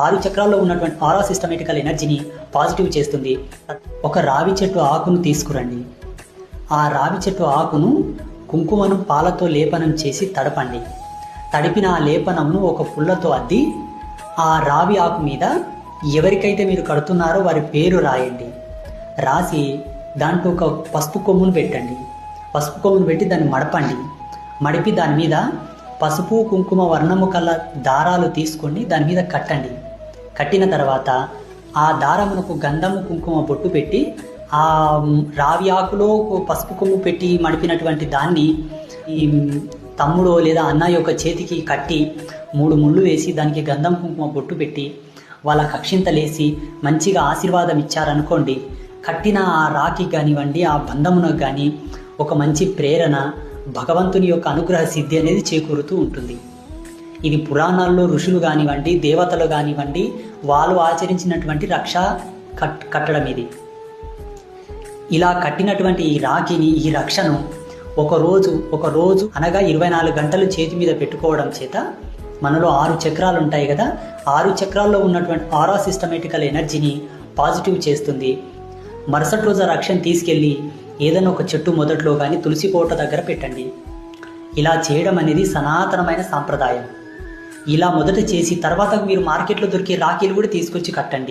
6 చక్రాల్లో ఉన్నటువంటి ఆరా సిస్టమేటికల్ ఎనర్జీని పాజిటివ్ చేస్తుంది. ఒక రావి చెట్టు ఆకును తీసుకురండి. ఆ రావి చెట్టు ఆకును కుంకుమను పాలతో లేపనం చేసి తడపండి. తడిపిన ఆ లేపనంను ఒక పుల్లతో అద్ది ఆ రావి ఆకు మీద ఎవరికైతే మీరు కడుతున్నారో వారి పేరు రాయండి. రాసి దాంట్లో ఒక పసుపు కొమ్మును పెట్టండి. పసుపు కొమ్మును పెట్టి దాన్ని మడపండి. మడిపి దాని మీద పసుపు కుంకుమ వర్ణము కల దారాలు తీసుకొని దాని మీద కట్టండి. కట్టిన తర్వాత ఆ దారమునకు గంధము కుంకుమ బొట్టు పెట్టి ఆ రావి ఆకులో పసుపు కొమ్ము పెట్టి మడిపినటువంటి దాన్ని ఈ తమ్ముడో లేదా అన్న యొక్క చేతికి కట్టి 3 ముళ్ళు వేసి దానికి గంధం కుంకుమ బొట్టు పెట్టి వాళ్ళ కక్షింతలేసి మంచిగా ఆశీర్వాదం ఇచ్చారనుకోండి, కట్టిన ఆ రాకి కానివ్వండి, ఆ బంధమునకు కానీ ఒక మంచి ప్రేరణ, భగవంతుని యొక్క అనుగ్రహ సిద్ధి అనేది చేకూరుతూ ఉంటుంది. ఇది పురాణాల్లో ఋషులు కానివ్వండి, దేవతలు కానివ్వండి, వాళ్ళు ఆచరించినటువంటి రక్ష కట్టడం ఇది. ఇలా కట్టినటువంటి ఈ రాఖీని, ఈ రక్షను ఒక రోజు అనగా 24 గంటలు చేతి మీద పెట్టుకోవడం చేత మనలో 6 చక్రాలు ఉంటాయి కదా, 6 చక్రాల్లో ఉన్నటువంటి ఆరా సిస్టమేటికల్ ఎనర్జీని పాజిటివ్ చేస్తుంది. మరుసటి రోజు ఆ రక్షను తీసుకెళ్ళి ఏదైనా ఒక చెట్టు మొదట్లో కానీ తులసి కోట దగ్గర పెట్టండి. ఇలా చేయడం అనేది సనాతనమైన సాంప్రదాయం. ఇలా మొదట చేసి తర్వాత మీరు మార్కెట్లో దొరికే రాఖీలు కూడా తీసుకొచ్చి కట్టండి.